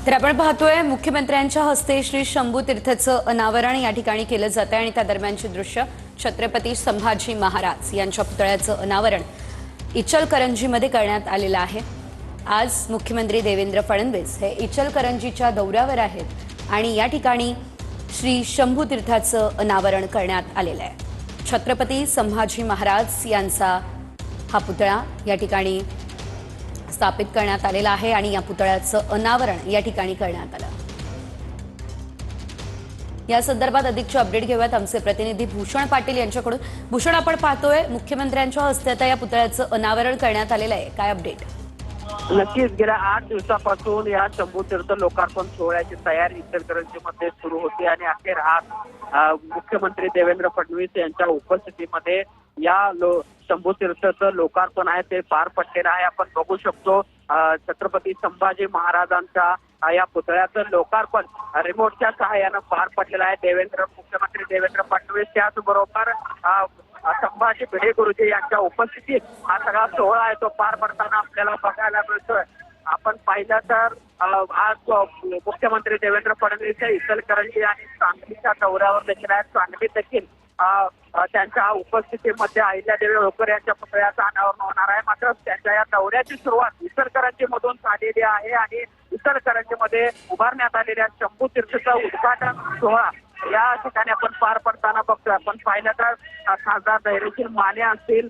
तर आपण पाहतोय मुख्यमंत्र्यांच्या हस्ते श्री शंभू तीर्थचं अनावरण या ठिकाणी केलं जातं आणि त्या दरम्यानची दृश्य छत्रपती संभाजी महाराज यांच्या पुतळ्याचं अनावरण इचलकरंजीमध्ये करण्यात आलेलं आहे। आज मुख्यमंत्री देवेंद्र फडणवीस हे इचलकरंजीच्या दौऱ्यावर आहेत आणि या ठिकाणी श्री शंभू तीर्थाचं अनावरण करण्यात आलेलं आहे। छत्रपती संभाजी महाराज यांचा हा पुतळा या ठिकाणी स्थापित करण्यात आलेला आहे आणि या पुतळ्याचं अनावरण या ठिकाणी करण्यात आलं। या संदर्भात अधिकचे अपडेट घेऊयात आमचे प्रतिनिधी भूषण पाटील यांच्याकडून। भूषण, आपण पाहतोय मुख्यमंत्र्यांच्या हस्ते आता या पुतळ्याचं अनावरण करण्यात आलेलं आहे, काय अपडेट? नक्कीच गेल्या 8 दिवसापासून या शंभू तीर्थ लोकार्पण सोहळ्याची तयारी इचलकरंजीमध्ये सुरू होती आणि अखेर आज मुख्यमंत्री देवेंद्र फडणवीस यांच्या उपस्थितीमध्ये या शंभू तीर्थचं लोकार्पण आहे ते पार पडलेलं आहे। आपण बघू शकतो छत्रपती संभाजी महाराजांच्या या पुतळ्याचं लोकार्पण रिमोटच्या सहाय्यानं पार पडलेलं आहे। मुख्यमंत्री देवेंद्र फडणवीस त्याचबरोबर संभाजी भिडे गुरुजी यांच्या उपस्थितीत हा सगळा सोहळा आहे तो पार पडताना आपल्याला बघायला मिळतोय। आपण पाहिलं तर आज मुख्यमंत्री देवेंद्र फडणवीस हे इचलकरंजी आणि सांगलीच्या दौऱ्यावर देखील आहेत। सांगलीत देखील त्यांच्या उपस्थितीमध्ये अहिल्यादेवी होळकर यांच्या पुतळ्याचं अनावरण होणार आहे। मात्र त्यांच्या या दौऱ्याची सुरुवात इचलकरंजी मधून झालेली आहे आणि इचलकरंजीमध्ये उभारण्यात आलेल्या शंभू तीर्थचं उद्घाटन सोहळा या ठिकाणी आपण पार पडताना बघतोय। आपण पाहिलं तर खासदार धैर्यशील माने असतील,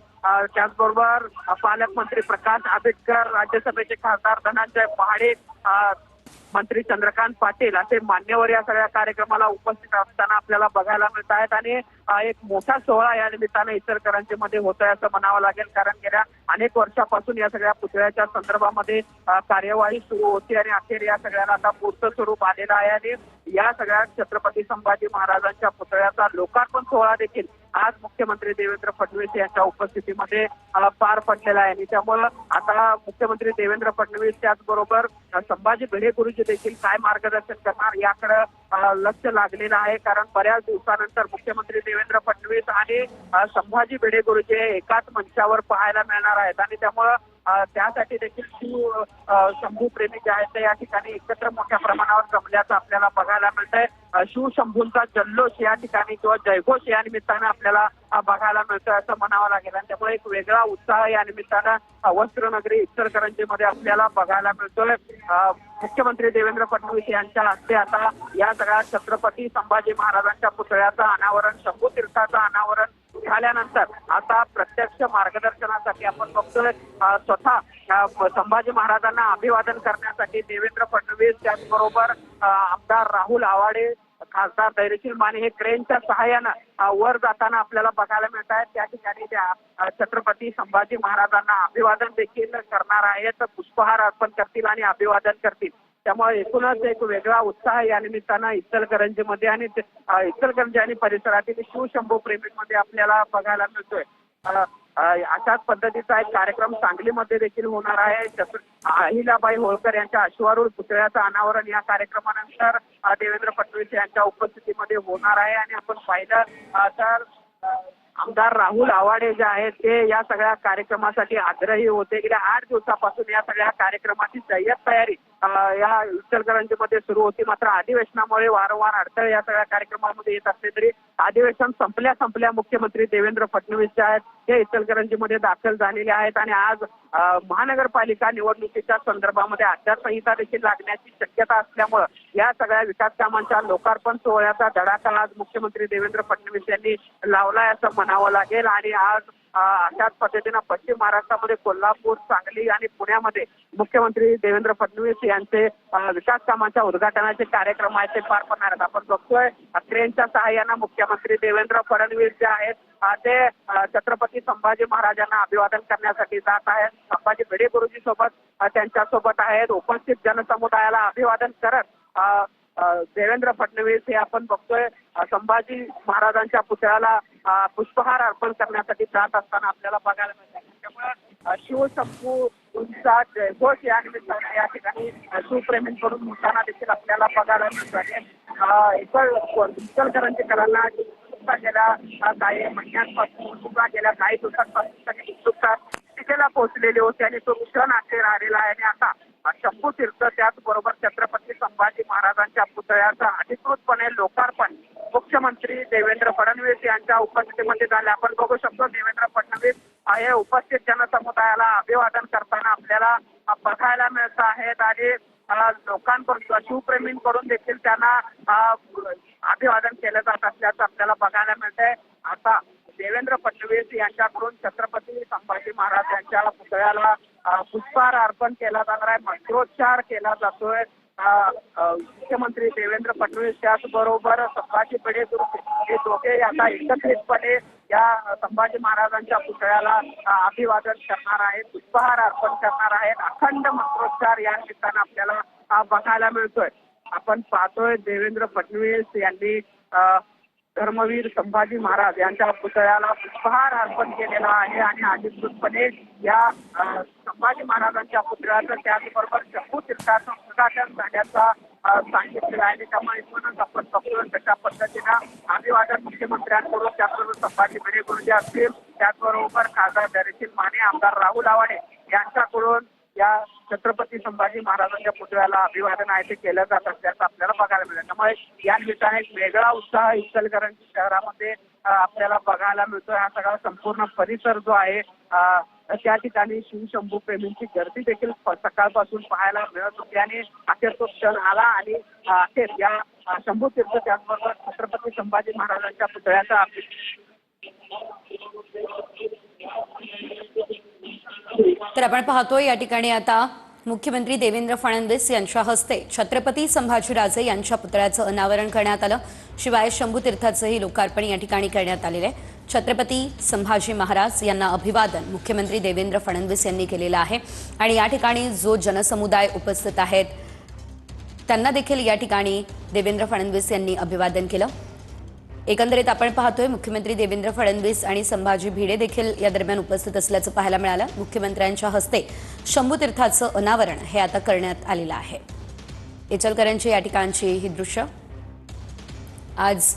त्याचबरोबर पालकमंत्री प्रकाश आंबेडकर, राज्यसभेचे खासदार धनंजय महाडे, मंत्री चंद्रकांत पाटील असे मान्यवर या सगळ्या कार्यक्रमाला उपस्थित असताना आपल्याला बघायला मिळत आहेत आणि एक मोठा सोहळा या निमित्ताने इचलकरंजीमध्ये होतोय असं म्हणावं लागेल। कारण गेल्या अनेक वर्षापासून या सगळ्या पुतळ्याच्या संदर्भामध्ये कार्यवाही सुरू होती आणि अखेर या सगळ्याला आता मूर्त स्वरूप आलेलं आहे आणि या सगळ्या छत्रपती संभाजी महाराजांच्या पुतळ्याचा लोकार्पण सोहळा देखील आज मुख्यमंत्री देवेंद्र फडणवीस यांच्या उपस्थितीमध्ये पार पडलेला आहे आणि त्यामुळे आता मुख्यमंत्री देवेंद्र फडणवीस त्याचबरोबर संभाजी भिडे गुरुजी देखील काय मार्गदर्शन करणार याकडे लक्ष लागलेलं आहे। कारण बऱ्याच दिवसानंतर मुख्यमंत्री देवेंद्र फडणवीस आणि संभाजी भिडे गुरुजी एकाच मंचावर पाहायला मिळणार आहेत आणि त्यामुळं त्यासाठी देखील शंभू प्रेमी जे आहेत ते या ठिकाणी एकत्र मोठ्या प्रमाणावर जमल्याचं आपल्याला बघायला मिळतंय। शिवशंभूंचा जल्लोष या ठिकाणी किंवा जयघोष या निमित्तानं आपल्याला बघायला मिळतोय असं म्हणावं लागेल आणि त्यामुळे एक वेगळा उत्साह या निमित्तानं वस्त्रनगरी इचलकरंजीमध्ये आपल्याला बघायला मिळतोय। मुख्यमंत्री देवेंद्र फडणवीस यांच्या हस्ते आता या सगळ्या छत्रपती संभाजी महाराजांच्या पुतळ्याचं अनावरण, शंभू तीर्थाचं अनावरण झाल्यानंतर आता प्रत्यक्ष मार्गदर्शनासाठी आपण बघतोय स्वतः संभाजी महाराजांना अभिवादन करण्यासाठी देवेंद्र फडणवीस त्याचबरोबर आमदार राहुल आवाडे, खासदार धैर्यशील माने हे क्रेनच्या सहाय्यानं वर जाताना आपल्याला बघायला मिळत आहेत। त्या ठिकाणी त्या छत्रपती संभाजी महाराजांना अभिवादन देखील करणार आहेत, पुष्पहार अर्पण करतील आणि अभिवादन करतील। त्यामुळे एकूणच एक वेगळा उत्साह या निमित्तानं इचलकरंजीमध्ये आणि इचलकरंजी आणि परिसरातील शिवशंभू प्रेमींमध्ये आपल्याला बघायला मिळतोय। अशाच पद्धतीचा एक कार्यक्रम सांगलीमध्ये देखील होणार आहे। अहिल्याबाई होळकर यांच्या अश्वारूढ पुतळ्याचं अनावरण या कार्यक्रमानंतर देवेंद्र फडणवीस यांच्या उपस्थितीमध्ये होणार आहे आणि आपण पाहिलं तर आमदार राहुल आवाडे जे आहेत ते या सगळ्या कार्यक्रमासाठी आग्रही होते। गेल्या 8 दिवसापासून या सगळ्या कार्यक्रमाची जय्यत तयारी या इचलकरंजीमध्ये सुरू होती। मात्र अधिवेशनामुळे वारंवार अडथळे या सगळ्या कार्यक्रमामध्ये येत असले तरी अधिवेशन संपल्या मुख्यमंत्री देवेंद्र फडणवीस जे आहेत ते इचलकरंजीमध्ये दाखल झालेले आहेत आणि आज महानगरपालिका निवडणुकीच्या संदर्भामध्ये आचारसंहिता देखील लागण्याची शक्यता असल्यामुळे या सगळ्या विकास कामांच्या लोकार्पण सोहळ्याचा धडाका आज मुख्यमंत्री देवेंद्र फडणवीस यांनी लावलाय असं म्हणावं लागेल आणि आज अशाच पद्धतीनं पश्चिम महाराष्ट्रामध्ये कोल्हापूर, सांगली आणि पुण्यामध्ये मुख्यमंत्री देवेंद्र फडणवीस यांचे विकास कामांच्या उद्घाटनाचे कार्यक्रम आहेत ते पार पडणार आहेत। आपण बघतोय क्रेनच्या सहाय्यानं मुख्यमंत्री देवेंद्र फडणवीस जे आहेत ते छत्रपती संभाजी महाराजांना अभिवादन करण्यासाठी जात आहेत। संभाजी भिडे गुरुजी सोबत त्यांच्यासोबत आहेत। उपस्थित जनसमुदायाला अभिवादन करत देवेंद्र फडणवीस हे आपण बघतोय संभाजी महाराजांच्या पुतळ्याला पुष्पहार अर्पण करण्यासाठी जात असताना आपल्याला बघायला मिळतं। त्यामुळे शिवशंभूंचा जयघोष या निमित्ताने या ठिकाणी शिवप्रेमींकडून होताना देखील आपल्याला बघायला मिळतोय। इचलकरंजीकरांना गेल्या काही महिन्यांपासून गेल्या काही दिवसांपासून उत्सुकता तिथेला पोहोचलेली होती आणि तो क्षण अखेर आलेला आहे आणि आता शंभू तीर्थ त्याचबरोबर छत्रपती संभाजी महाराजांच्या पुतळ्याचं अधिकृतपणे लोकार्पण मुख्यमंत्री देवेंद्र फडणवीस यांच्या उपस्थितीमध्ये झाले. आपण बघू शकतो देवेंद्र फडणवीस हे उपस्थित जनसमुदायाला अभिवादन करताना आपल्याला बघायला मिळत आहेत आणि लोकांकडून शिवप्रेमींकडून देखील त्यांना अभिवादन केलं जात असल्याचं आपल्याला बघायला मिळतंय. आता देवेंद्र फडणवीस यांच्याकडून छत्रपती संभाजी महाराज यांच्या पुतळ्याला पुष्पहार अर्पण केला जाणार आहे, मंत्रोच्चार केला जातोय. मुख्यमंत्री देवेंद्र फडणवीस त्याचबरोबर संभाजी भिडे हे दोघे आता एकत्रितपणे या संभाजी महाराजांच्या पुतळ्याला अभिवादन करणार आहेत, पुष्पहार अर्पण करणार आहेत. अखंड मंत्रोच्चार या निमित्तानं आपल्याला बघायला मिळतोय. आपण पाहतोय देवेंद्र फडणवीस यांनी धर्मवीर संभाजी महाराज यांच्या पुतळ्याला पुष्पहार अर्पण केलेला आहे आणि अधिकृतपणे या संभाजी महाराजांच्या पुतळ्याचं त्याचबरोबर शंभू तीर्थाचं उद्घाटन झाल्याचा सांगितलेलं आहे. त्यामुळे म्हणूनच आपण बघतोय कशा पद्धतीनं अभिवादन मुख्यमंत्र्यांकडून त्याचबरोबर संभाजी भिडे गुरुजी असतील, त्याचबरोबर खासदार धैर्यशील माने, आमदार राहुल आवाडे यांच्याकडून या छत्रपती संभाजी महाराजांच्या पुतळ्याला अभिवादन आहे ते केलं जात असल्याचं आपल्याला बघायला मिळेल. त्यामुळे या निमित्ताने एक वेगळा उत्साह इचलकरंजी शहरामध्ये आपल्याला बघायला मिळतोय. हा सगळा संपूर्ण परिसर जो आहे त्या ठिकाणी शिवशंभू प्रेमींची गर्दी देखील सकाळपासून पाहायला मिळत होती आणि अखेर तो क्षण आला आणि अखेर या शंभू तीर्थ त्याचबरोबर छत्रपती संभाजी महाराजांच्या पुतळ्याचा तर आपण पाहतोय या ठिकाणी आता मुख्यमंत्री देवेंद्र फडणवीस यांच्या हस्ते छत्रपती संभाजीराजे यांच्या पुतळ्याचं अनावरण करण्यात आलं. शिवाय शंभू तीर्थाचंही लोकार्पण या ठिकाणी करण्यात आलेलं आहे. छत्रपती संभाजी महाराज यांना अभिवादन मुख्यमंत्री देवेंद्र फडणवीस यांनी केलेलं आहे आणि या ठिकाणी जो जनसमुदाय उपस्थित आहेत त्यांना देखील या ठिकाणी देवेंद्र फडणवीस यांनी अभिवादन केलं. एकंदरीत आपण पाहतोय मुख्यमंत्री देवेंद्र फडणवीस आणि संभाजी भिडे देखील या दरम्यान उपस्थित असल्याचं पाहायला मिळालं. मुख्यमंत्र्यांच्या हस्ते शंभू तीर्थाचं अनावरण हे आता करण्यात आलेलं आहे. इचलकरंजी या ठिकाणची ही दृश्य. आज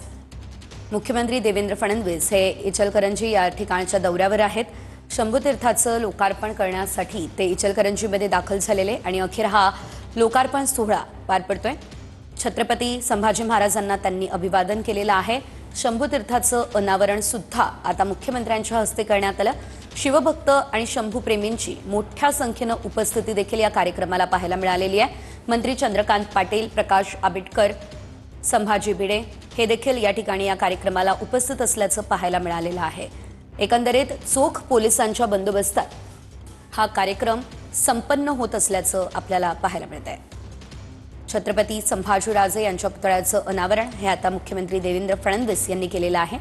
मुख्यमंत्री देवेंद्र फडणवीस हे इचलकरंजी या ठिकाणच्या दौऱ्यावर आहेत. शंभू तीर्थाचं लोकार्पण करण्यासाठी ते इचलकरंजीमध्ये दाखल झालेले आणि अखेर हा लोकार्पण सोहळा पार पडतोय. छत्रपती संभाजी महाराजांना त्यांनी अभिवादन केलेलं आहे. शंभू तीर्थाचं अनावरण सुद्धा आता मुख्यमंत्र्यांच्या हस्ते करण्यात आलं. शिवभक्त आणि शंभू प्रेमींची मोठ्या संख्येनं उपस्थिती देखील या कार्यक्रमाला पाहायला मिळालेली आहे. मंत्री चंद्रकांत पाटील, प्रकाश आंबेडकर, संभाजी भिडे हे देखील या ठिकाणी या कार्यक्रमाला उपस्थित असल्याचं पाहायला मिळालेलं आहे. एकंदरीत चोख पोलिसांच्या बंदोबस्तात हा कार्यक्रम संपन्न होत असल्याचं आपल्याला पाहायला मिळतंय. छत्रपती संभाजीराजे यांच्या पुतळ्याचं अनावरण हे आता मुख्यमंत्री देवेंद्र फडणवीस यांनी केलेलं आहे.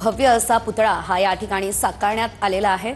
भव्य असा पुतळा हा या ठिकाणी साकारण्यात आलेला आहे.